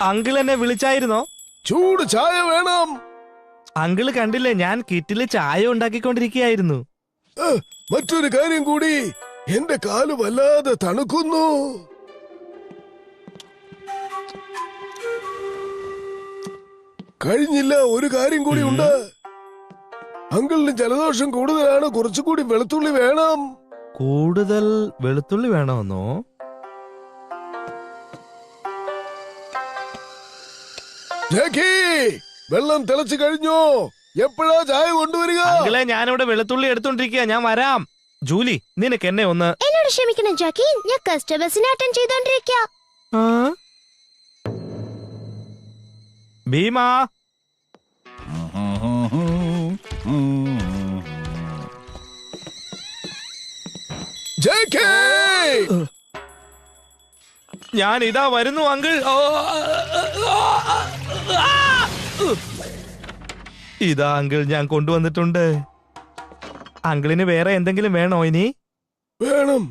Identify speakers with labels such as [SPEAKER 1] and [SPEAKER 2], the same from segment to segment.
[SPEAKER 1] Uncle എന്നെ വിളിച്ചായിരുന്നോ?
[SPEAKER 2] ചൂട് ചായ വേണം.
[SPEAKER 1] അങ്കിള് കണ്ടില്ലേ, ഞാൻ കിറ്റില് ചായ ഉണ്ടാക്കിക്കൊണ്ടിരിക്കുകയായിരുന്നു.
[SPEAKER 2] മറ്റൊരു കാര്യം കൂടി, എന്റെ കാല് വല്ലാതെ തണുക്കുന്നു. കഴിഞ്ഞില്ല, ഒരു കാര്യം കൂടി ഉണ്ട്. അങ്കിളിന് ജലദോഷം കൂടുതലാണ്, കുറച്ചുകൂടി വെളുത്തുള്ളി വേണം.
[SPEAKER 1] കൂടുതൽ വെളുത്തുള്ളി വേണമെന്നോ?
[SPEAKER 2] വെള്ളം തിളച്ചു കഴിഞ്ഞോ? എപ്പോഴാ ചായ കൊണ്ടുവരിക?
[SPEAKER 1] അങ്കിളെ, ഞാനിവിടെ വെളുത്തുള്ളി എടുത്തോണ്ടിരിക്കുക, ഞാൻ വരാം. ജൂലി, നിനക്ക് എന്നെ ഒന്ന്
[SPEAKER 3] എന്നോട് ക്ഷമിക്കണം ജാക്കി, ഞാൻ കസ്റ്റമേഴ്സിനെ അറ്റൻഡ് ചെയ്തോണ്ടിരിക്കുക.
[SPEAKER 1] ഭീമാ, ഞാൻ ഇതാ വരുന്നു അങ്കിൾ. ഇതാ അങ്കിൾ, ഞാൻ കൊണ്ടുവന്നിട്ടുണ്ട്. അങ്കിളിന് വേറെ എന്തെങ്കിലും വേണോ ഇനി?
[SPEAKER 2] വേണം,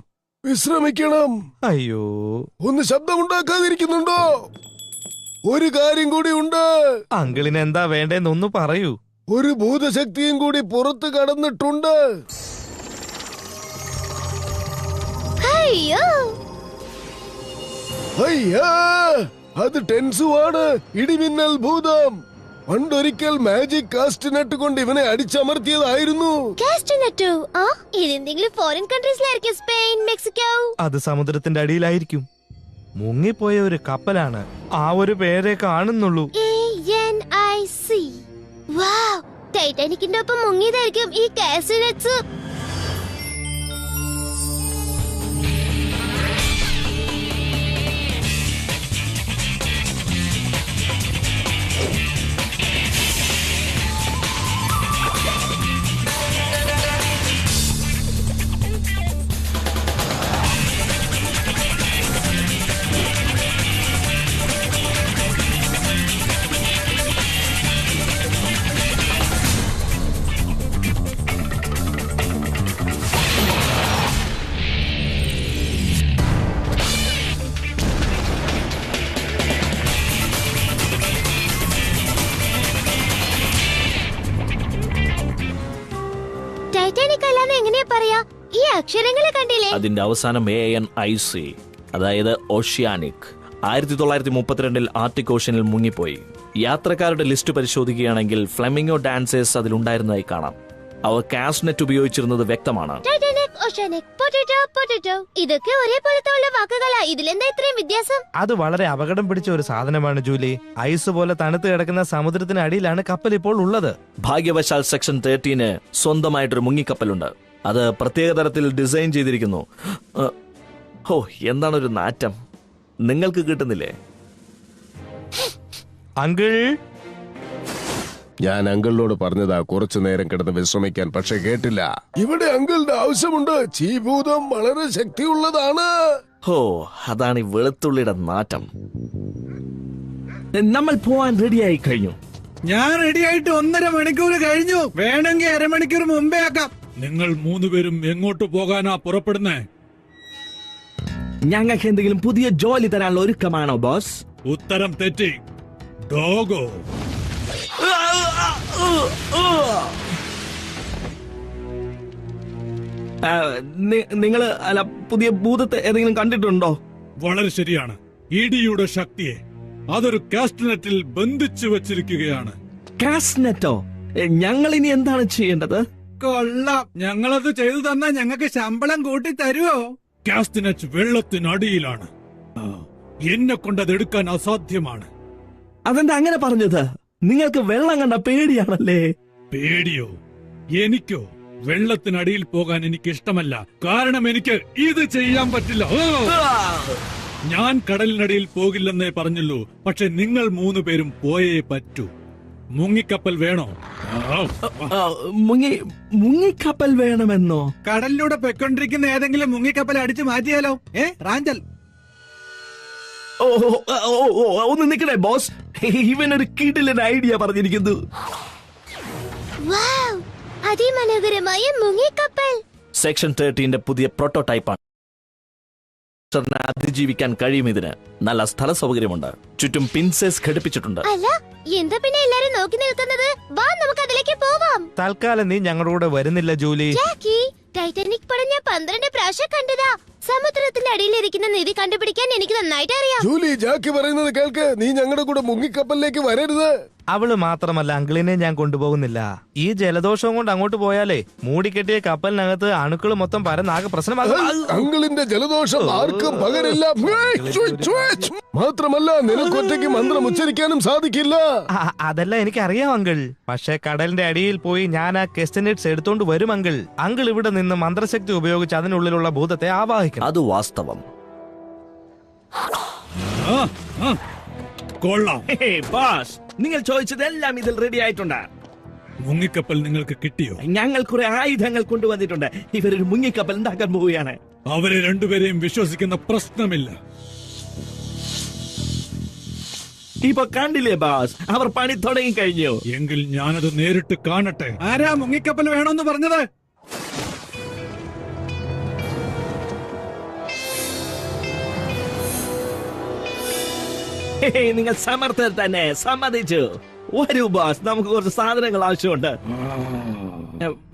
[SPEAKER 2] വിശ്രമിക്കണം.
[SPEAKER 1] അയ്യോ,
[SPEAKER 2] ഒന്ന് ശബ്ദമുണ്ടാക്കാതിരിക്കുന്നുണ്ടോ? ഒരു കാര്യം കൂടി ഉണ്ട്.
[SPEAKER 1] അങ്കിളിന് എന്താ വേണ്ടേന്നൊന്ന് പറയൂ.
[SPEAKER 2] ഒരു ഭൂതശക്തിയും കൂടി പുറത്ത് കടന്നിട്ടുണ്ട്.
[SPEAKER 3] അയ്യോ,
[SPEAKER 2] അയ്യാ, അത് ടെൻസുവാണ്, ഇടിമിന്നൽ ഭൂതം. പണ്ടൊരിക്കൽ മാജിക് കാസ്റ്റ്നട്ട് കൊണ്ട് ഇവനെ അടിച്ചമർത്തിയതായിരുന്നു.
[SPEAKER 3] കാസ്റ്റ്നട്ടോ? ഇതെന്തെങ്കിലും ഫോറിൻ കൺട്രീസിലായിരിക്കും, സ്പെയിൻ, മെക്സിക്കോ.
[SPEAKER 1] അത് സമുദ്രത്തിന്റെ അടിയിലായിരിക്കും. മുങ്ങിപ്പോയ ഒരു കപ്പലാണ്. ആ ഒരു പേരെ കാണുന്നുള്ളൂ.
[SPEAKER 3] ANIC. വാവ്, ടൈറ്റാനിക്കിന്റെ ഒപ്പം മുങ്ങിയതായിരിക്കും ഈ കാസ്റ്റ്നട്ട്സ്.
[SPEAKER 4] അതിന്റെ അവസാനം ANIC, അതായത് ഓഷ്യാനിക്. 1932 ആർട്ടിക് ഓഷ്യനിൽ മുങ്ങിപ്പോയി. യാത്രക്കാരുടെ ലിസ്റ്റ് പരിശോധിക്കുകയാണെങ്കിൽ ഫ്ലെമിംഗോ ഡാൻസേഴ്സ് അതിലുണ്ടായിരുന്നതായി കാണാം. അവർ കാസ്റ്റ്നെറ്റ് ഉപയോഗിച്ചിരുന്നത് വ്യക്തമാണ്.
[SPEAKER 3] ഇതൊക്കെ ഒരേപോലത്തെ വാക്കുകളാ, ഇതിലെന്താ ഇത്രയും വ്യത്യാസം?
[SPEAKER 1] അത് വളരെ അപകടം പിടിച്ച ഒരു സാധനമാണ് ജൂലി. ഐസ് പോലെ തണുത്ത് കിടക്കുന്ന സമുദ്രത്തിന് അടിയിലാണ് കപ്പൽ ഇപ്പോൾ ഉള്ളത്.
[SPEAKER 4] ഭാഗ്യവശാൽ സെക്ഷൻ 13 സ്വന്തമായിട്ടൊരു മുങ്ങിക്കപ്പലുണ്ട്. അത് പ്രത്യേക തരത്തിൽ ഡിസൈൻ ചെയ്തിരിക്കുന്നു. എന്താണൊരു നാറ്റം, നിങ്ങൾക്ക് കിട്ടുന്നില്ലേ?
[SPEAKER 1] അങ്കിൾ,
[SPEAKER 2] ഞാൻ അങ്കിളിനോട് പറഞ്ഞതാ കുറച്ചു നേരം കിടന്ന് വിശ്രമിക്കാൻ, പക്ഷെ കേട്ടില്ല. ഇവിടെ അങ്കിളിന്റെ ആവശ്യമുണ്ട്. ചീഭൂതം വളരെ ശക്തിയുള്ളതാണ്.
[SPEAKER 4] അതാണ് ഈ വെളുത്തുള്ളിയുടെ നാറ്റം. നമ്മൾ പോവാൻ റെഡിയായി കഴിഞ്ഞു.
[SPEAKER 5] ഞാൻ റെഡിയായിട്ട് 1.5 മണിക്കൂർ കഴിഞ്ഞു. വേണമെങ്കിൽ അരമണിക്കൂർ മുമ്പേ ആക്കാം.
[SPEAKER 6] നിങ്ങൾ 3 പേരും എങ്ങോട്ട് പോകാനാ പുറപ്പെടുന്നേ?
[SPEAKER 4] ഞങ്ങൾക്ക് എന്തെങ്കിലും പുതിയ ജോലി തരാനുള്ള ഒരുക്കമാണോ ബോസ്?
[SPEAKER 6] ഉത്തരം തെറ്റി. ഡോഗോ,
[SPEAKER 4] നിങ്ങള് അല്ല പുതിയ ഭൂതത്തെ ഏതെങ്കിലും കണ്ടിട്ടുണ്ടോ?
[SPEAKER 6] വളരെ ശരിയാണ്. ഇടിയുടെ ശക്തിയെ അതൊരു കാസ്റ്റ്നെറ്റിൽ ബന്ധിച്ചു വച്ചിരിക്കുകയാണ്.
[SPEAKER 4] കാസ്റ്റ്നെറ്റോ? ഞങ്ങൾ ഇനി എന്താണ് ചെയ്യേണ്ടത്?
[SPEAKER 5] കൊള്ളാം, ഞങ്ങളത് ചെയ്തു തന്നാ ഞങ്ങൾക്ക് ശമ്പളം കൂട്ടി തരുവോ?
[SPEAKER 6] കാസ്റ്റ്നെറ്റ് വെള്ളത്തിനടിയിലാണ്. എന്നെ കൊണ്ടത് എടുക്കാൻ അസാധ്യമാണ്.
[SPEAKER 4] അതെന്താ അങ്ങനെ പറഞ്ഞത്? നിങ്ങൾക്ക് വെള്ളം കണ്ട പേടിയാണല്ലേ?
[SPEAKER 6] പേടിയോ? എനിക്കോ? വെള്ളത്തിനടിയിൽ പോകാൻ എനിക്ക് ഇഷ്ടമല്ല. കാരണം എനിക്ക് ഇത് ചെയ്യാൻ പറ്റില്ല. ഞാൻ കടലിനടിയിൽ പോകില്ലെന്നേ പറഞ്ഞുള്ളൂ. പക്ഷെ നിങ്ങൾ 3 പേരും പോയേ പറ്റൂ. മുങ്ങിക്കപ്പൽ വേണോ?
[SPEAKER 4] മുങ്ങിക്കപ്പൽ വേണമെന്നോ?
[SPEAKER 5] കടലിലൂടെ പൊയ്ക്കൊണ്ടിരിക്കുന്ന ഏതെങ്കിലും മുങ്ങിക്കപ്പൽ അടിച്ചു മാറ്റിയാലോ? റാഞ്ചൽ,
[SPEAKER 4] ഒന്ന് നിൽക്കണേ ബോസ്. ഇവനൊരു കിടിലൻ ഐഡിയ പറഞ്ഞിരിക്കുന്നു.
[SPEAKER 3] അതിമനോഹരമായ മുങ്ങിക്കപ്പൽ.
[SPEAKER 4] സെക്ഷൻ 13 പുതിയ പ്രോട്ടോടൈപ്പാണ്. മോൺസ്റ്ററിനെ അതിജീവിക്കാൻ കഴിയും. ഇതിന് നല്ല സ്ഥല സൗകര്യമുണ്ട്. ചുറ്റും പിൻസേസ് ഘടിപ്പിച്ചിട്ടുണ്ട്.
[SPEAKER 3] അല്ല, എന്താ പിന്നെ എല്ലാരും നോക്കി നിൽക്കുന്നത്? വാ, നമുക്ക് അതിലേക്ക് പോവാം.
[SPEAKER 1] തൽക്കാലം നീ ഞങ്ങളുടെ കൂടെ വരുന്നില്ല ജൂലി.
[SPEAKER 3] ജാക്കി, ടൈറ്റാനിക് പടം ഞാൻ 12 പ്രാവശ്യം കണ്ടതാ. സമുദ്രത്തിന്റെ അടിയിലിരിക്കുന്ന നിധി കണ്ടുപിടിക്കാൻ എനിക്ക് നന്നായിട്ട് അറിയാം.
[SPEAKER 2] ജൂലി, ജാക്കി പറയുന്നത് കേൾക്ക്. നീ ഞങ്ങളുടെ കൂടെ മുങ്ങിക്കപ്പലിലേക്ക് വരരുത്.
[SPEAKER 1] അവള് മാത്രമല്ല, അങ്കിളിനെ ഞാൻ കൊണ്ടുപോകുന്നില്ല. ഈ ജലദോഷവും കൊണ്ട് അങ്ങോട്ട് പോയാലേ മൂടിക്കെട്ടിയ കപ്പലിനകത്ത് അണുക്കൾ മൊത്തം പരന്നാകെ പ്രശ്നമാകും.
[SPEAKER 2] അങ്കിളിന്റെ ജലദോഷം ആർക്കും പകരില്ല. മാത്രമല്ല, നിനക്കൊറ്റയ്ക്ക് മന്ത്രം ഉച്ചരിക്കാനും സാധിക്കില്ല.
[SPEAKER 1] അതെല്ലാം എനിക്കറിയാം അങ്കിൾ. പക്ഷെ കടലിന്റെ അടിയിൽ പോയി ഞാൻ ആ കെസ്റ്റനെറ്റ്സ് എടുത്തോണ്ട് വരും അങ്കിൾ. അങ്കിൾ ഇവിടെ നിന്ന് മന്ത്രശക്തി ഉപയോഗിച്ച് അതിനുള്ളിലുള്ള ഭൂതത്തെ ആവാഹിക്കണം.
[SPEAKER 4] അത് വാസ്തവം.
[SPEAKER 6] ആ, ആ, കൊള്ളാം.
[SPEAKER 7] ബോസ്, നിങ്ങൾ ചോദിച്ചതെല്ലാം ഇതിൽ റെഡി ആയിട്ടുണ്ട്.
[SPEAKER 6] മുങ്ങിക്കപ്പൽ നിങ്ങൾക്ക് കിട്ടിയോ?
[SPEAKER 7] ഞങ്ങൾ കുറെ ആയുധങ്ങൾ കൊണ്ടുവന്നിട്ടുണ്ട്. ഇവരൊരു മുങ്ങിക്കപ്പൽ ഉണ്ടാക്കാൻ പോവുകയാണ്.
[SPEAKER 6] അവരെ രണ്ടുപേരെയും വിശ്വസിക്കുന്ന പ്രശ്നമില്ല.
[SPEAKER 7] ഇപ്പൊ കണ്ടില്ലേ ബോസ്, അവർ പണി തുടങ്ങി കഴിഞ്ഞു.
[SPEAKER 6] എങ്കിൽ ഞാനത് നേരിട്ട് കാണട്ടെ.
[SPEAKER 5] ആരാ മുങ്ങിക്കപ്പൽ വേണമെന്ന് പറഞ്ഞത്?
[SPEAKER 7] നിങ്ങൾ സമർത്ഥർ തന്നെ, സമ്മതിച്ചു. ഒരു ബോസ്, നമുക്ക് കുറച്ച് സാധനങ്ങൾ ആവശ്യമുണ്ട്.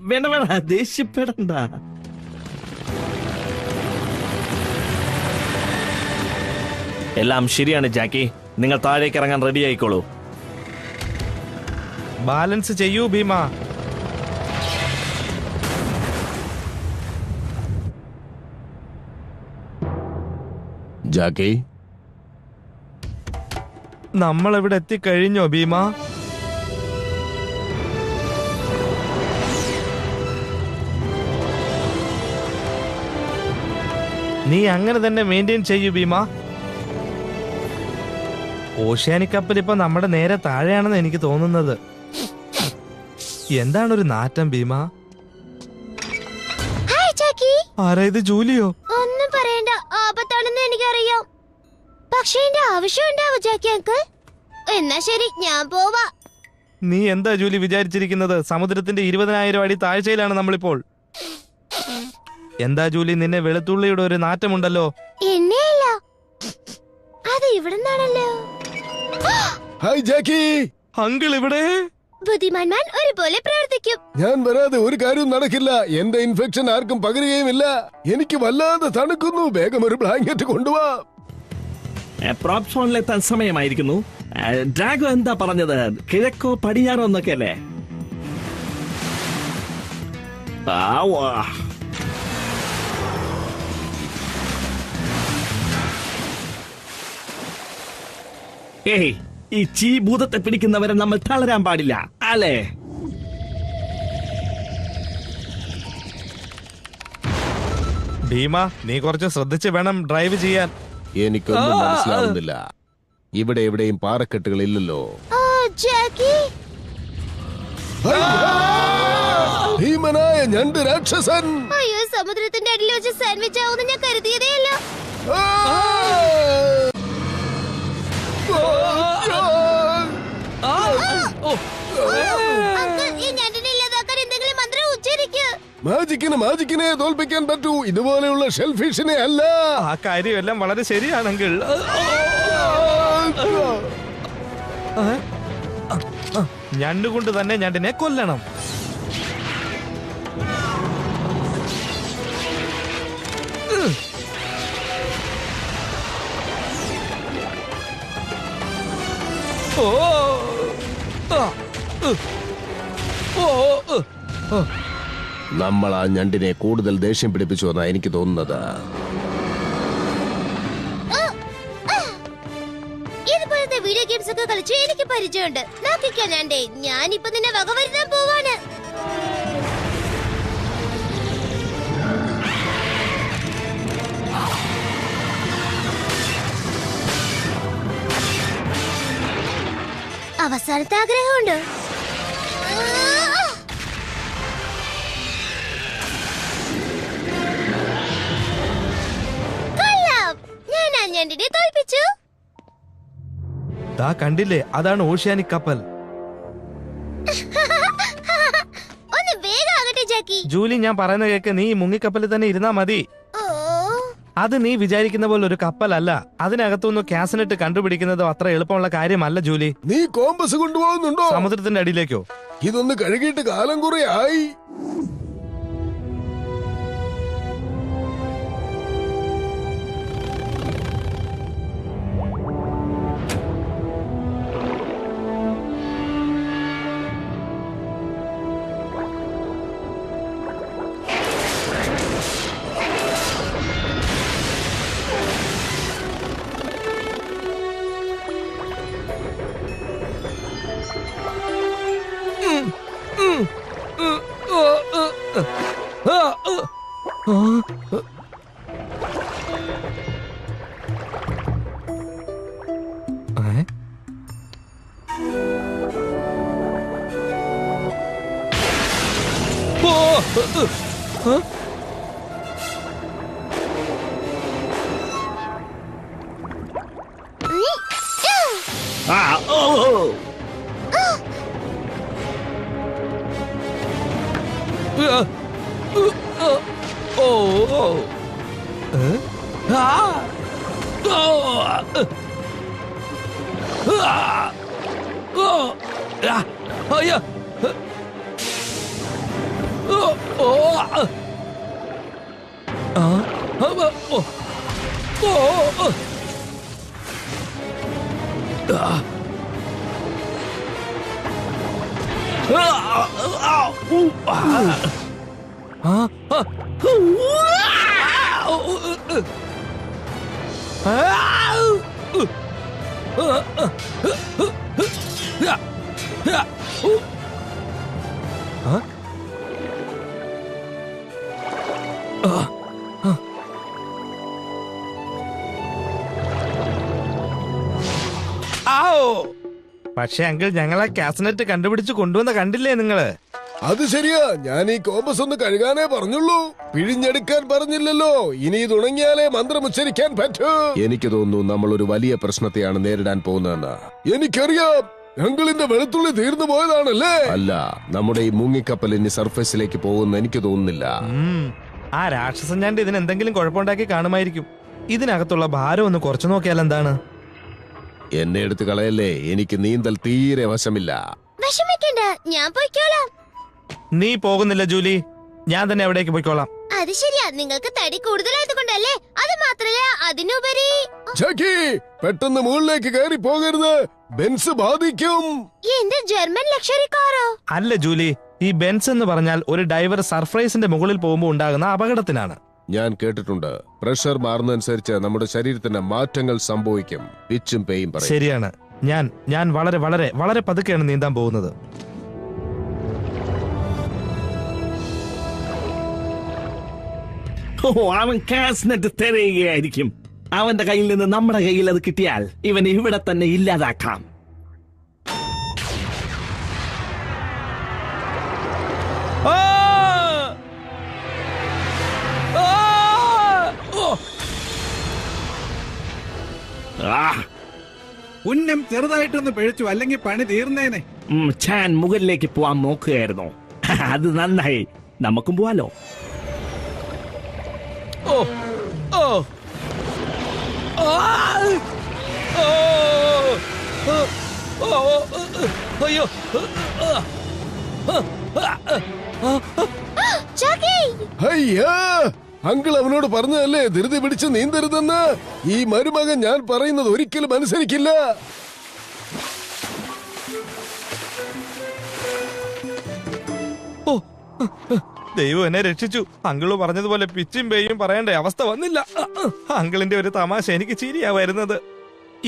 [SPEAKER 7] വേണ്ട വേണ്ട, ദേഷ്യപ്പെടണ്ട.
[SPEAKER 4] എല്ലാം ശരിയാണ് ജാക്കി. നിങ്ങൾ താഴേക്ക് ഇറങ്ങാൻ റെഡി ആയിക്കോളൂ.
[SPEAKER 1] ബാലൻസ് ചെയ്യൂ ഭീമ.
[SPEAKER 2] ജാക്കി,
[SPEAKER 1] നമ്മൾ ഇവിടെ എത്തിക്കഴിഞ്ഞോ ഭീമ? നീ അങ്ങനെ തന്നെ മെയിൻറ്റെയിൻ ചെയ്യൂ ഭീമ. ഓഷ്യാനിക് കപ്പൽ ഇപ്പൊ നമ്മുടെ നേരെ താഴെയാണെന്ന് എനിക്ക് തോന്നുന്നത്. എന്താണൊരു നാറ്റം ഭീമ?
[SPEAKER 3] ഹായ് ജാക്കി.
[SPEAKER 1] ആരാ ഇത്? ജൂലിയോ?
[SPEAKER 3] ഒന്നും പറയണ്ട, ആപത്താണെന്ന് എനിക്കറിയാം. പക്ഷെ എന്റെ ആവശ്യം ഉണ്ടാവും ജാക്കി അങ്കിൾ. എന്നാ ശരി, ഞാൻ പോവാ.
[SPEAKER 1] നീ എന്താ ജൂലി വിചാരിച്ചിരിക്കുന്നത്? സമുദ്രത്തിന്റെ 20,000 അടി താഴ്ചയിലാണ് നമ്മളിപ്പോൾ. എന്താ ജൂലി, നിന്നെ വെളുത്തുള്ളിയുടെ ഒരു നാറ്റമുണ്ടല്ലോ.
[SPEAKER 3] എന്നെയല്ല, അത് ഇവിടുന്നാണല്ലോ.
[SPEAKER 2] ഹായ് ജാക്കി.
[SPEAKER 1] അങ്കിൾ ഇവിടെ?
[SPEAKER 3] ബുദ്ധിമാന്മാർ ഒരുപോലെ പ്രവർത്തിക്കും.
[SPEAKER 2] ഞാൻ വരാതെ ഒരു കാര്യവും നടക്കില്ല. എന്റെ ഇൻഫെക്ഷൻ ആർക്കും പകരുകയുമില്ല. എനിക്ക് വല്ലാതെ തണുക്കുന്നു. വേഗം ഒരു ബ്ലാങ്കറ്റ് കൊണ്ടുവാ.
[SPEAKER 7] പ്രോപ്പ് സോണിലെത്താൻ സമയമായിരിക്കുന്നു. ഡ്രാഗോ എന്താ പറഞ്ഞത്? കിഴക്കോ പടിഞ്ഞാറോ എന്നൊക്കെ അല്ലേ? ഏയ്, ഈ ചീഭൂതത്തെ പിടിക്കുന്നവരെ നമ്മൾ തളരാൻ പാടില്ല, അല്ലേ?
[SPEAKER 1] ഭീമ, നീ കുറച്ച് ശ്രദ്ധിച്ച് വേണം ഡ്രൈവ് ചെയ്യാൻ.
[SPEAKER 2] എനിക്കൊന്നും മനസ്സിലാവുന്നില്ല. ഇവിടെ എവിടെയും പാറക്കെട്ടുകൾ ഇല്ലല്ലോ.
[SPEAKER 3] ഓ ജാക്കി,
[SPEAKER 2] ഭീമനായ ഞണ്ട് രാക്ഷസൻ.
[SPEAKER 3] അയ്യോ, സമുദ്രത്തിന്റെ അടിയിൽ വെച്ച് സാൻഡ്വിച്ച് ആവുമെന്ന് ഞാൻ കരുതിയതേയല്ല. അങ്കിൾ, ഈ ഞണ്ടിനെ ഇല്ലാതാക്കാൻ എന്തെങ്കിലും മന്ത്രം ഉച്ചരിക്കൂ.
[SPEAKER 2] മാജിക്കിനെ തോൽപ്പിക്കാൻ പറ്റൂ, ഇതുപോലെയുള്ള ഷെൽഫിഷിനെ അല്ല.
[SPEAKER 1] ആ കാര്യമെല്ലാം വളരെ ശരിയാണെങ്കിൽ ഞണ്ടുകൊണ്ട് തന്നെ ഞണ്ടിനെ കൊല്ലണം. ഓ
[SPEAKER 2] നമ്മൾ ആ ഞണ്ടിനെ കൂടുതൽ ദേഷ്യം പിടിപ്പിച്ചു എന്നാ എനിക്ക് തോന്നുന്നത്.
[SPEAKER 3] ഇതുപോലത്തെ വീഡിയോ ഗെയിംസ് ഒക്കെ കളിച്ച് എനിക്ക് പരിചയമുണ്ട്. നോക്കിക്കോ ഞണ്ടേ, ഞാനിപ്പോ നിന്നെ വകവരുത്താൻ പോവാണ്. അവസാനത്തെ ആഗ്രഹമുണ്ട്. കൊള്ളാം, ഞാൻ ആ ഞണ്ടിനെ തോൽപ്പിച്ചു.
[SPEAKER 1] ദാ കണ്ടില്ലേ, അതാണ് ഓഷ്യാനിക് കപ്പൽ.
[SPEAKER 3] ഒന്ന് വേഗം ആകട്ടെ ജാക്കി.
[SPEAKER 1] ജൂലി, ഞാൻ പറയുന്ന കേക്ക്. നീ ഈ മുങ്ങിക്കപ്പലിൽ തന്നെ ഇരുന്നാ മതി.
[SPEAKER 3] ഓ,
[SPEAKER 1] അത് നീ വിചാരിക്കുന്ന പോലെ ഒരു കപ്പലല്ല. അതിനകത്തുനിന്ന് കാസനെറ്റ് കണ്ടുപിടിക്കുന്നത് അത്ര എളുപ്പമുള്ള കാര്യമല്ല ജൂലി.
[SPEAKER 2] നീ കോമ്പസ് കൊണ്ടുപോകുന്നുണ്ടോ?
[SPEAKER 1] സമുദ്രത്തിന്റെ അടിയിലേക്കോ?
[SPEAKER 2] ഇതൊന്ന് കഴുകിയിട്ട് കാലം കുറെ ആയി.
[SPEAKER 1] പക്ഷെ അങ്കിൾ, ഞങ്ങളെ കാസനെറ്റ് കണ്ടുപിടിച്ച് കൊണ്ടുവന്ന കണ്ടില്ലേ നിങ്ങള്?
[SPEAKER 2] അത് ശരിയാ, ഞാൻ ഈ കോമ്പസ് ഒന്ന് കഴുകാനേ പറഞ്ഞുള്ളൂ, പിഴിഞ്ഞെടുക്കാൻ പറഞ്ഞില്ലല്ലോ. ഇനി ഇത് ഉണങ്ങിയാലേ മന്ത്രം ഉച്ചരിക്കാൻ പറ്റൂ. എനിക്ക് തോന്നുന്നു നമ്മൾ ഒരു വലിയ പ്രശ്നത്തെയാണ് നേരിടാൻ പോകുന്നതെന്ന്. എനിക്കറിയാം, അങ്കിളിന്റെ വെളുത്തുള്ളി തീർന്നു പോയതാണല്ലേ? അല്ല, നമ്മുടെ ഈ മുങ്ങിക്കപ്പൽ ഇനി സർഫേസിലേക്ക് പോകുന്ന എനിക്ക് തോന്നുന്നില്ല.
[SPEAKER 1] ആ രാക്ഷസൻ ഞാൻ ഇതിന് എന്തെങ്കിലും കുഴപ്പമുണ്ടാക്കി കാണുമായിരിക്കും. ഇതിനകത്തുള്ള ഭാരം ഒന്ന് കുറച്ചു നോക്കിയാൽ എന്താണ്?
[SPEAKER 2] എന്നെ എടുത്ത് കളയല്ലേ, എനിക്ക് നീന്തൽ തീരെ വശമില്ല.
[SPEAKER 3] വിഷമിക്കണ്ട, ഞാൻ പോയിക്കോളാം.
[SPEAKER 1] നീ പോകുന്നില്ല ജൂലി, ഞാൻ തന്നെ എവിടേക്ക് പോയിക്കോളാം.
[SPEAKER 3] അത് ശരിയാ, നിങ്ങൾക്ക് തടി കൂടുതലായത് കൊണ്ടല്ലേ. അത് മാത്രല്ല, അതിനുപരി
[SPEAKER 2] ജാക്കി, പെട്ടെന്ന് മുകളിലേക്ക് കയറി പോകരുത്, ബെൻസ് ബാധിക്കും.
[SPEAKER 3] എന്റെ ജർമ്മൻ ലക്ഷറി കാറോ?
[SPEAKER 1] അല്ല ജൂലി, ഈ ബെൻസ് എന്ന് പറഞ്ഞാൽ ഒരു ഡൈവർ സർഫേസിന്റെ മുകളിൽ പോകുമ്പോൾ ഉണ്ടാകുന്ന അപകടത്തിനാണ്.
[SPEAKER 2] ഞാൻ കേട്ടിട്ടുണ്ട്, പ്രഷർ മാറുന്നതനുസരിച്ച് നമ്മുടെ ശരീരത്തിന് മാറ്റങ്ങൾ സംഭവിക്കും. പിച്ചും പേയും പറയും.
[SPEAKER 1] ശരിയാണ്. ഞാൻ വളരെ വളരെ വളരെ പതുക്കെയാണ് നീന്താൻ പോകുന്നത്.
[SPEAKER 7] അവൻ കാസ്നെറ്റ് തിരയുകയായിരിക്കും. അവന്റെ കയ്യിൽ നിന്ന് നമ്മുടെ കയ്യിൽ അത് കിട്ടിയാൽ ഇവനെ ഇവിടെ തന്നെ ഇല്ലാതാക്കാം.
[SPEAKER 5] ഉന്നം ചെറുതായിട്ടൊന്ന് പിഴച്ചു, അല്ലെങ്കിൽ പണി തീർന്നേനെ.
[SPEAKER 7] ഛാൻ മുകളിലേക്ക് പോവാൻ നോക്കുകയായിരുന്നു. അത് നന്നായി, നമുക്കും പോവാലോ.
[SPEAKER 1] ഓ ഓ അയ്യോ,
[SPEAKER 2] അയ്യാ, അങ്കിൾ അവനോട് പറഞ്ഞതല്ലേ ധൃതി പിടിച്ച് നീന്തരുതെന്ന്. ഈ മരുമകൻ ഞാൻ പറയുന്നത് ഒരിക്കലും അനുസരിക്കില്ല.
[SPEAKER 1] ഓ, ദൈവം എന്നെ രക്ഷിച്ചു. അങ്കിള് പറഞ്ഞതുപോലെ പിച്ചും പേയും പറയേണ്ട അവസ്ഥ വന്നില്ല. അങ്കിളിന്റെ ഒരു തമാശ എനിക്ക് ചിരിയാ വരുന്നത്.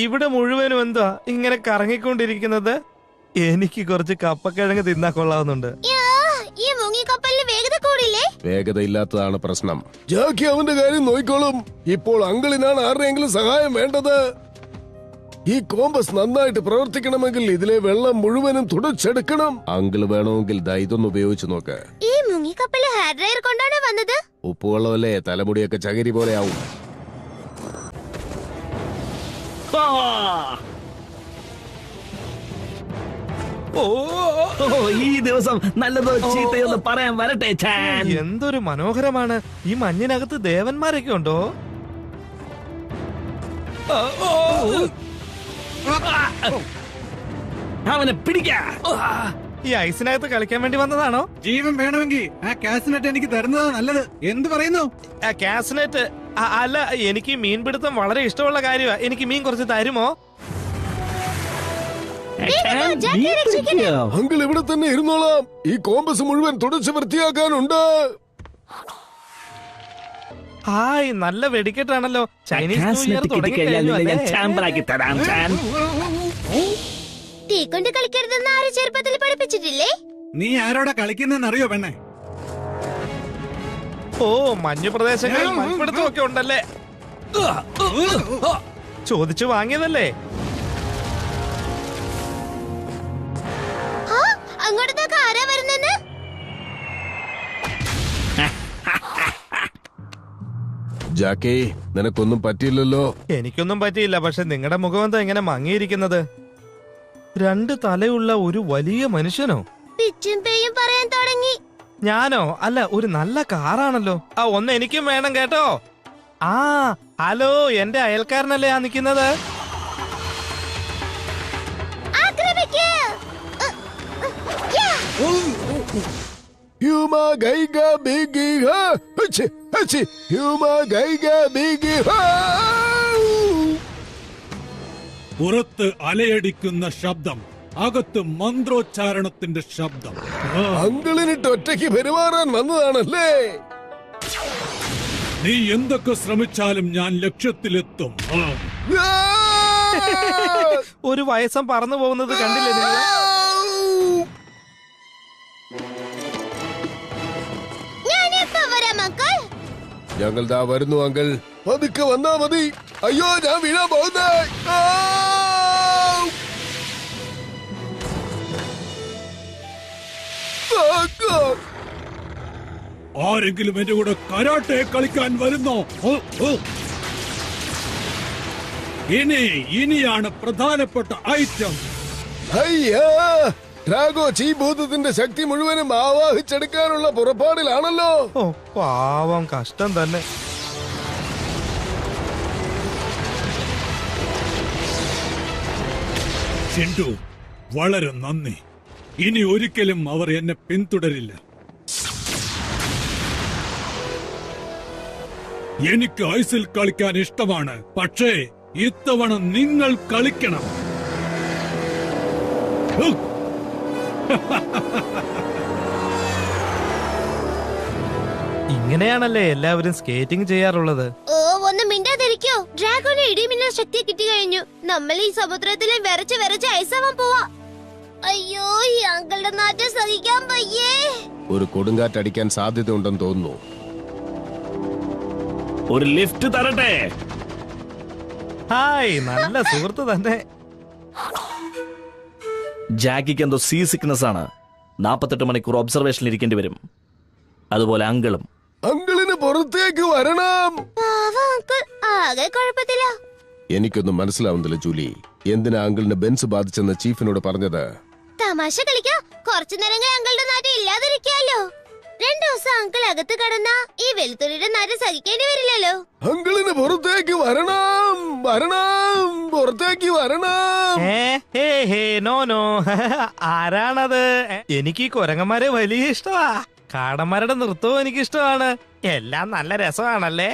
[SPEAKER 1] ഇവിടെ മുഴുവനും എന്താ ഇങ്ങനെ കറങ്ങിക്കൊണ്ടിരിക്കുന്നത്? എനിക്ക് കുറച്ച് കപ്പക്കിഴങ്ങ് തിന്നാ കൊള്ളാവുന്നുണ്ട്.
[SPEAKER 3] ഈ മുങ്ങിക്കപ്പലിന് വേഗത കൂടില്ലേ?
[SPEAKER 2] വേഗത ഇല്ലാത്തതാണ് പ്രശ്നം. ജാക്കി അവന്റെ കാര്യം നോയിക്കോളും. ഇപ്പോൾ അങ്കിളിനാണ് ആരുടെയെങ്കിലും സഹായം വേണ്ടത്. ഈ കോമ്പസ് നന്നായിട്ട് പ്രവർത്തിക്കണമെങ്കിൽ ഇതിലെ വെള്ളം മുഴുവനും തുടച്ചെടുക്കണം. അങ്കിള് വേണമെങ്കിൽ ഇതൊന്ന് ഉപയോഗിച്ചു നോക്ക്.
[SPEAKER 3] ഈ മുങ്ങിക്കപ്പല് ഹെയർ ഡ്രയർ കൊണ്ടാണ് വന്നത്.
[SPEAKER 2] ഉപ്പുവെള്ളമല്ലേ, തലമുടിയൊക്കെ ചകിരി പോലെ ആവും.
[SPEAKER 7] ഈ ദിവസം നല്ലതോ ചീത്തയൊന്ന് പറയാൻ വരട്ടെ ഛാൻ.
[SPEAKER 1] എന്തൊരു മനോഹരമാണ്. ഈ മഞ്ഞിനകത്ത് ദേവന്മാരൊക്കെ ഉണ്ടോ?
[SPEAKER 7] അവനെ പിടിക്കാ.
[SPEAKER 1] ഈ ഐസിനകത്ത് കളിക്കാൻ വേണ്ടി വന്നതാണോ?
[SPEAKER 5] ജീവൻ വേണമെങ്കിൽ ആ കാസിനെറ്റ് എനിക്ക് തരുന്നതാ നല്ലത്. എന്ത് പറയുന്നു?
[SPEAKER 1] കാസ്നെറ്റ് അല്ല, എനിക്ക് മീൻപിടുത്തം വളരെ ഇഷ്ടമുള്ള കാര്യമാ. എനിക്ക് മീൻ കുറച്ച് തരുമോ?
[SPEAKER 3] ജാക്കി രക്ഷിക്കണേ.
[SPEAKER 2] അങ്കിൾ ഇവിടെ തന്നെ ഇരുന്നോളാം. ഈ കോമ്പസ് മുഴുവൻ തുടച്ച് വൃത്തിയാക്കാനുണ്ട്.
[SPEAKER 1] ഹായ്, നല്ല വെടിക്കെട്ടാണല്ലോ. ചൈനീസ് ന്യൂ ഇയർ
[SPEAKER 7] കാസിനെറ്റ്
[SPEAKER 1] തുടങ്ങി
[SPEAKER 7] കിട്ടിക്കഴിഞ്ഞാൽ
[SPEAKER 1] കഴിഞ്ഞു
[SPEAKER 7] നിന്നെ ഞാൻ
[SPEAKER 1] അല്ലേ?
[SPEAKER 7] ചാമ്പറാക്കി തരാം. ചാൻ.
[SPEAKER 3] തീ കൊണ്ട് കളിക്കരുതെന്ന് ആരും ചെറുപ്പത്തിൽ പഠിപ്പിച്ചിട്ടില്ലേ?
[SPEAKER 5] നീ ആരോടാ കളിക്കുന്നറിയോ പെണ്ണെ?
[SPEAKER 1] ഓ, മഞ്ഞു പ്രദേശങ്ങളിൽ മൺപിടുത്തം ഒക്കെ ഉണ്ടല്ലേ? ചോദിച്ചു വാങ്ങിയതല്ലേ?
[SPEAKER 3] ആ, അങ്ങോട്ടേക്ക് ആരാ വരുന്നെന്ന്?
[SPEAKER 2] ജാക്കി, നിനക്കൊന്നും പറ്റിയില്ലല്ലോ.
[SPEAKER 1] എനിക്കൊന്നും പറ്റിയില്ല. പക്ഷെ നിങ്ങളുടെ മുഖം എന്താ ഇങ്ങനെ മങ്ങിയിരിക്കുന്നത്? 2 തലയുള്ള ഒരു വലിയ മനുഷ്യനോ?
[SPEAKER 3] പിച്ചും പേയും പറയാൻ തുടങ്ങി.
[SPEAKER 1] ഞാനോ? അല്ല, ഒരു നല്ല കാറാണല്ലോ. ഒന്ന് എനിക്കും വേണം കേട്ടോ. ആ, ഹലോ, എന്റെ അയൽക്കാരനല്ലേ ആ നിക്കുന്നത്?
[SPEAKER 3] ആക്രമിക്ക്. യാ.
[SPEAKER 2] ഹ്യൂമ ഗൈഗ ബിഗി ഹാ. ഹച്ചി, ഹച്ചി. ഹ്യൂമ ഗൈഗ ബിഗി ഹാ.
[SPEAKER 6] പുറത്ത് അലയടിക്കുന്ന ശബ്ദം, അകത്ത് മന്ത്രോച്ചാരണത്തിന്റെ ശബ്ദം.
[SPEAKER 2] അങ്കിളിനിട്ട് ഒറ്റയ്ക്ക് പെരുമാറാൻ വന്നതാണല്ലേ?
[SPEAKER 6] നീ എന്തൊക്കെ ശ്രമിച്ചാലും ഞാൻ ലക്ഷ്യത്തിലെത്തും.
[SPEAKER 2] ആ!
[SPEAKER 1] ഒരു വയസ്സം പറന്നു പോകുന്നത് കണ്ടില്ലേ നിങ്ങൾ?
[SPEAKER 3] ഞാനിപ്പോ വരാം അങ്കിൾ.
[SPEAKER 2] ഞങ്ങൾ ദാ വരുന്നു അങ്കിൾ. പതുക്കെ വന്നാ മതി. അയ്യോ, ഞാൻ വീഴാൻ പോകുന്നേ. ആ!
[SPEAKER 6] ആരെങ്കിലും എന്റെ കൂടെ കരാട്ടെ കളിക്കാൻ വരുന്നോ? ഇനിയാണ് പ്രധാനപ്പെട്ട ഐറ്റം.
[SPEAKER 2] അയ്യാ, ഡ്രാഗോ ചീഭൂതത്തിന്റെ ശക്തി മുഴുവനും ആവാഹിച്ചെടുക്കാനുള്ള പുറപ്പാടിലാണല്ലോ.
[SPEAKER 1] ഓ, പാവം, കഷ്ടം തന്നെ.
[SPEAKER 6] ചിണ്ടു, വളരെ നന്ദി. ഇനി ഒരിക്കലും അവർ എന്നെ പിന്തുടരില്ല. എനിക്ക് ഐസിൽ കളിക്കാൻ ഇഷ്ടമാണ്, പക്ഷേ ഇത്തവണ നിങ്ങൾ കളിക്കണം. ഹ്!
[SPEAKER 1] ഇങ്ങനെയാണല്ലേ എല്ലാവരും സ്കേറ്റിംഗ് ചെയ്യാറുള്ളത്?
[SPEAKER 3] ഓ, ഒന്ന് മിണ്ടാതിരിക്കോ. ഡ്രാഗോന് ഇടിമിന്നൽ ശക്തി കിട്ടി കഴിഞ്ഞു. നമ്മൾ ഈ സമുദ്രത്തിലെ വിറച്ച് വിറച്ച് ഐസാവാൻ പോവാ. അയ്യോ, ഈ അങ്കിളുടെ നാറ്റം സഹിക്കാൻ വയ്യേ.
[SPEAKER 2] ഒരു കൊടുങ്കാറ്റടിക്കാൻ സാധ്യതയുണ്ടെന്ന് തോന്നുന്നു.
[SPEAKER 7] ഒരു ലിഫ്റ്റ് തരട്ടെ?
[SPEAKER 1] ഹായ്, നല്ല സുഹൃത്ത് തന്നെ.
[SPEAKER 4] ജാക്കിക്ക് എന്തോ സീ സിക്നസ് ആണ്. 48 മണിക്കൂർ ഒബ്സർവേഷനിൽ ഇരിക്കേണ്ടി വരും. അതുപോലെ അങ്കിളും.
[SPEAKER 2] അങ്കിളിന് പുറത്തേക്ക് വരണം.
[SPEAKER 3] പാവം അങ്കിൾ, ആകെ കുഴപ്പത്തില്ല.
[SPEAKER 2] എനിക്കൊന്നും മനസ്സിലാവുന്നില്ല ജൂലി. എന്തിനാ അങ്കിളിന് ബെൻസ് ബാധിച്ചെന്ന് ചീഫിനോട് പറഞ്ഞത്?
[SPEAKER 3] തമാശ കളിക്കാം. കുറച്ചു നേരങ്ങൾ അങ്കിളുടെ നാറ്റം ഇല്ലാതിരിക്കാലോ. 2 ദിവസം അങ്കിൾ അകത്ത് കടന്ന ഈ വെളുത്തുള്ളിയുടെ നാറ്റം സഹിക്കേണ്ടി വരില്ലല്ലോ.
[SPEAKER 2] അങ്കിളിന് പുറത്തേക്ക് വരണം, വരണം, പുറത്തേക്ക് വരണം.
[SPEAKER 1] No no. ആരാണത്? എനിക്ക് ഈ കുരങ്ങന്മാരെ വലിയ ഇഷ്ടമാ. കാടന്മാരുടെ നൃത്തവും എനിക്ക് ഇഷ്ടമാണ്. എല്ലാം നല്ല രസമാണല്ലേ?